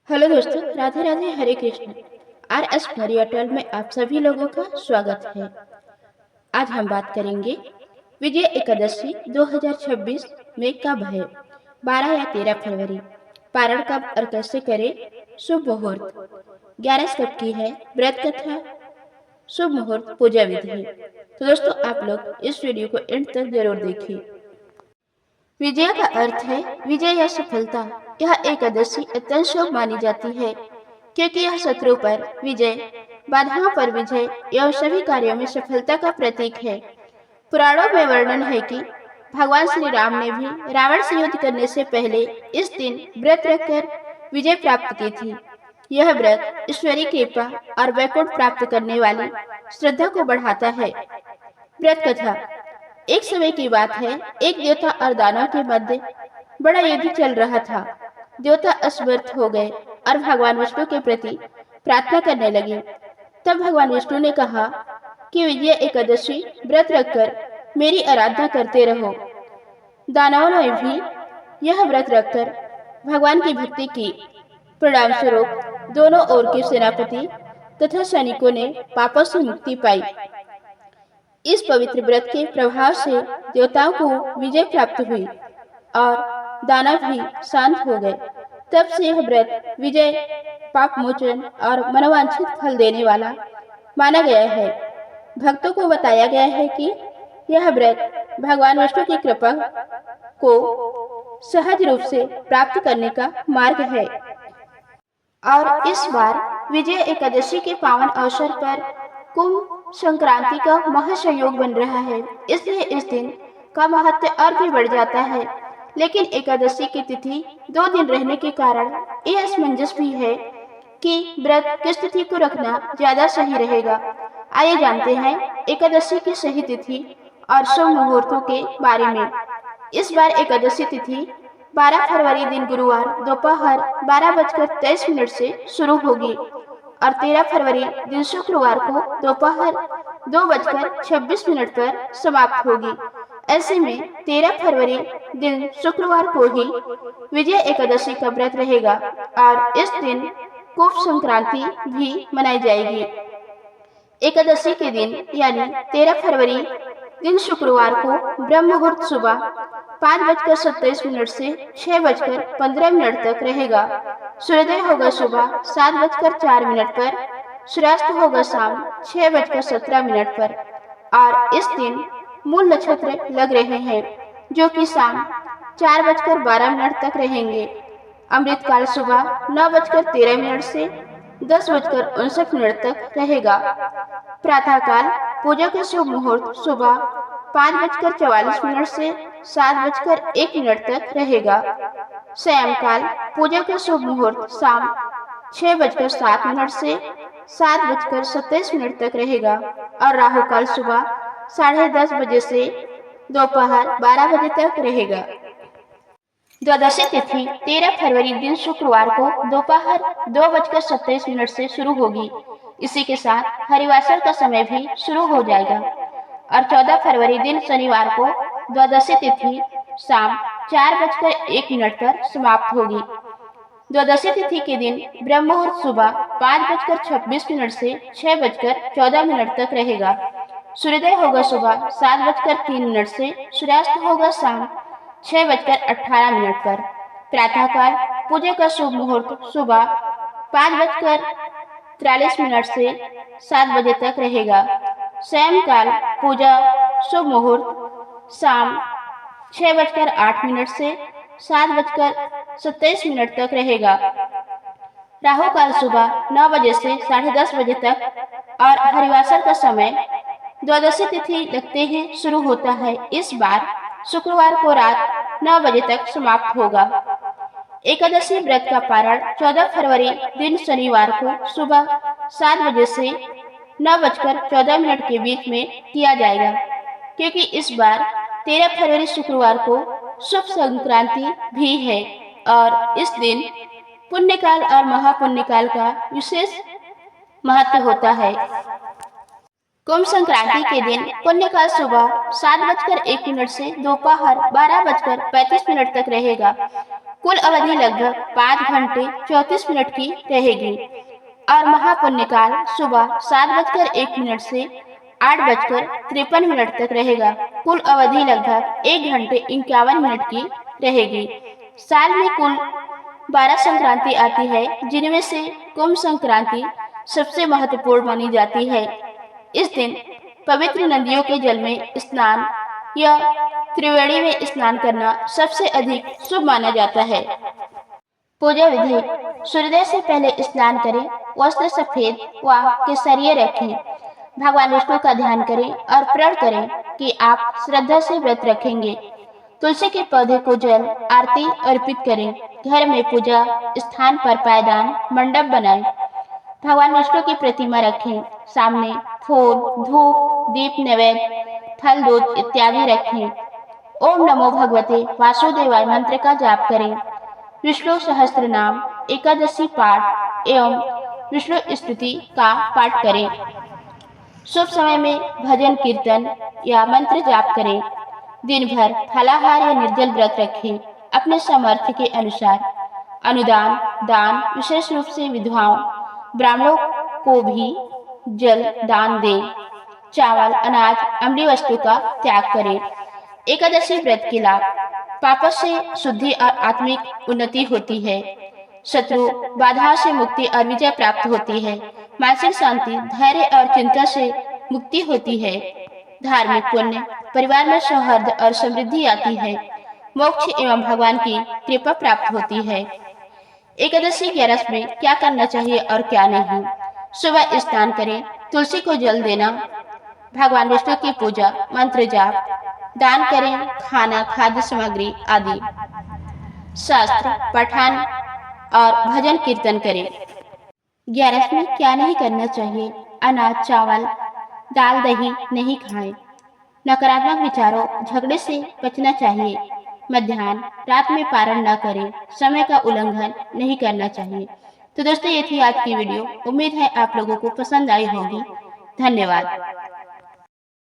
Hello दोस्तों, राधे राधे, हरे Krishna. RS मरिया 12 में आप सभी लोगों का स्वागत है। आज हम बात करेंगे विजय एकादशी 2026 में कब है। 12 या 13 फरवरी। पारण कब और कैसे करें। शुभ मुहूर्त 11 कब की है। व्रत कथा, शुभ मुहूर्त, पूजा विधि। तो दोस्तों, आप लोग इस वीडियो को एंड तक जरूर देखिए। विजय का अर्थ है विजय या सफलता। यह एकादशी अत्यंत शुभ मानी जाती है क्योंकि यह शत्रु पर विजय, बाधाओं पर विजय एवं सभी कार्यों में सफलता का प्रतीक है। पुराणों में वर्णन है कि भगवान श्री राम ने भी रावण से युद्ध करने से पहले इस दिन व्रत रखकर विजय प्राप्त की थी। यह व्रत ईश्वरीय कृपा और वैकुंठ प्राप्त करने वाली श्रद्धा को बढ़ाता है। व्रत कथा। एक समय की बात है, एक देवता और दानव के मध्य बड़ा युद्ध चल रहा था। देवता असमर्थ हो गए और भगवान विष्णु के प्रति प्रार्थना करने लगे। तब भगवान विष्णु ने कहा कि विजय एकादशी व्रत रखकर मेरी आराधना करते रहो। दानवों ने भी यह व्रत रखकर भगवान की भक्ति की। परिणाम स्वरूप दोनों ओर के सेनापति तथा सैनिकों ने पापों से मुक्ति पाई। इस पवित्र व्रत के प्रभाव से देवताओं को विजय प्राप्त हुई और दानव भी शांत हो गए। तब से यह व्रत विजय, पाप मोचन और मनोवांछित फल देने वाला माना गया है। भक्तों को बताया गया है कि यह व्रत भगवान विष्णु की कृपा को सहज रूप से प्राप्त करने का मार्ग है। और इस बार विजय एकादशी के पावन अवसर पर कुंभ संक्रांति का महासंयोग बन रहा है, इसलिए इस दिन का महत्व और भी बढ़ जाता है। लेकिन एकादशी की तिथि 2 दिन रहने के कारण यह असमंजस भी है कि व्रत किस तिथि को रखना ज्यादा सही रहेगा। आइए जानते हैं एकादशी की सही तिथि और शुभ मुहूर्तों के बारे में। इस बार एकादशी तिथि 12 फरवरी दिन गुरुवार दोपहर 12:23 से शुरू होगी और 13 फरवरी दिन शुक्रवार को दोपहर 2:26 पर समाप्त होगी। ऐसे में 13 फरवरी दिन शुक्रवार को ही विजय एकादशी का व्रत रहेगा और इस दिन कुंभ संक्रांति भी मनाई जाएगी। एकादशी के दिन यानी 13 फरवरी दिन शुक्रवार को ब्रह्म मुहूर्त सुबह 5:27 से 6:15 तक रहेगा। सूर्योदय होगा सुबह 7:04 पर, सूर्यास्त होगा शाम 6:17 पर और इस दिन मूल नक्षत्र लग रहे हैं जो कि शाम 4:12 तक रहेंगे। अमृतकाल सुबह 9:13 से 10:59 तक रहेगा। प्रातःकाल पूजा का शुभ मुहूर्त सुबह 5:44 से 7:01 तक रहेगा। सायंकाल पूजा का शुभ मुहूर्त शाम 6:07 से 7:27 तक रहेगा और राहु काल सुबह 10:30 बजे से दोपहर 12 बजे तक रहेगा। द्वादशी तिथि 13 फरवरी दिन शुक्रवार को दोपहर 2:27 से शुरू होगी। इसी के साथ हरिवासर का समय भी शुरू हो जाएगा और 14 फरवरी दिन शनिवार को द्वादशी तिथि शाम 4:01 पर समाप्त होगी। द्वादशी तिथि के दिन ब्रह्म मुहूर्त सुबह 5:26 से 6:14 तक रहेगा। सूर्योदय होगा सुबह 7:03 से, सूर्यास्त होगा शाम 6:18 पर। प्रातःकाल पूजा का शुभ मुहूर्त सुबह 5:43 से 7 बजे तक रहेगा। सायंकाल पूजा शुभ मुहूर्त शाम 6:08 से 7:27 तक रहेगा। राहु काल सुबह 9 बजे से 10:30 बजे तक और हरिवासर का समय द्वादशी तिथि लगते ही शुरू होता है। इस बार शुक्रवार को रात 9 बजे तक समाप्त होगा। एकादशी व्रत का पारण 14 फरवरी दिन शनिवार को सुबह 7 बजे से 9:14 के बीच में किया जाएगा क्योंकि इस बार 13 फरवरी शुक्रवार को शुभ संक्रांति भी है और इस दिन पुण्यकाल और महापुण्यकाल का विशेष महत्व होता है। कुंभ संक्रांति के दिन पुण्यकाल सुबह 7:01 से दोपहर 12:35 तक रहेगा। कुल अवधि लगभग 5 घंटे 34 मिनट की रहेगी और महापुण्य काल सुबह 7:01 से 8:53 तक रहेगा। कुल अवधि लगभग 1 घंटे 51 मिनट की रहेगी। साल में कुल 12 संक्रांति आती है, जिनमें से कुंभ संक्रांति सबसे महत्वपूर्ण मानी जाती है। इस दिन पवित्र नदियों के जल में स्नान या त्रिवेणी में स्नान करना सबसे अधिक शुभ माना जाता है। पूजा विधि: सूर्योदय से पहले स्नान करें, वस्त्र सफेद व केसरिया रखें, भगवान विष्णु का ध्यान करें और प्रण करें कि आप श्रद्धा से व्रत रखेंगे। तुलसी के पौधे को जल आरती अर्पित करें। घर में पूजा स्थान पर पायदान मंडप बनाएं। भगवान विष्णु की प्रतिमा रखें। सामने फूल, धूप, दीप, नैवेद्य, फल, दूध इत्यादि रखें। ओम नमो भगवते वासुदेवाय मंत्र का जाप करें। विष्णु सहस्त्र नाम, एकादशी पाठ एवं विष्णु स्तुति का पाठ करें। शुभ समय में भजन कीर्तन या मंत्र जाप करें। दिन भर फलाहार या निर्जल व्रत रखें। अपने सामर्थ्य के अनुसार अनुदान, दान, विशेष रूप से विधवाओं, ब्राह्मणों को भी जल दान दें। चावल, अनाज, अम्लीय वस्तु का त्याग करें। एकादशी व्रत के लाभ: पापों से शुद्धि और आत्मिक उन्नति होती है। शत्रु बाधाओं से मुक्ति और विजय प्राप्त होती है। मानसिक शांति, धैर्य और चिंता से मुक्ति होती है। धार्मिक पुण्य: परिवार में सौहार्द और समृद्धि आती है। मोक्ष एवं भगवान की कृपा प्राप्त होती है। एकादशी 11 में क्या करना चाहिए और क्या नहीं? सुबह स्नान करें, तुलसी को जल देना, भगवान विष्णु की पूजा, मंत्र जाप, दान करें, खाना, खाद्य सामग्री आदि। शास्त्र पठन और भजन कीर्तन करें। 11 में क्या नहीं करना चाहिए? अनाज, चावल, दाल, दही नहीं खाएं। नकारात्मक विचारों, झगड़े से बचना चाहिए। मध्याह्न रात में पारण न करें। समय का उल्लंघन नहीं करना चाहिए। तो दोस्तों, ये थी आज की वीडियो। उम्मीद है आप लोगों को पसंद आई होगी। धन्यवाद।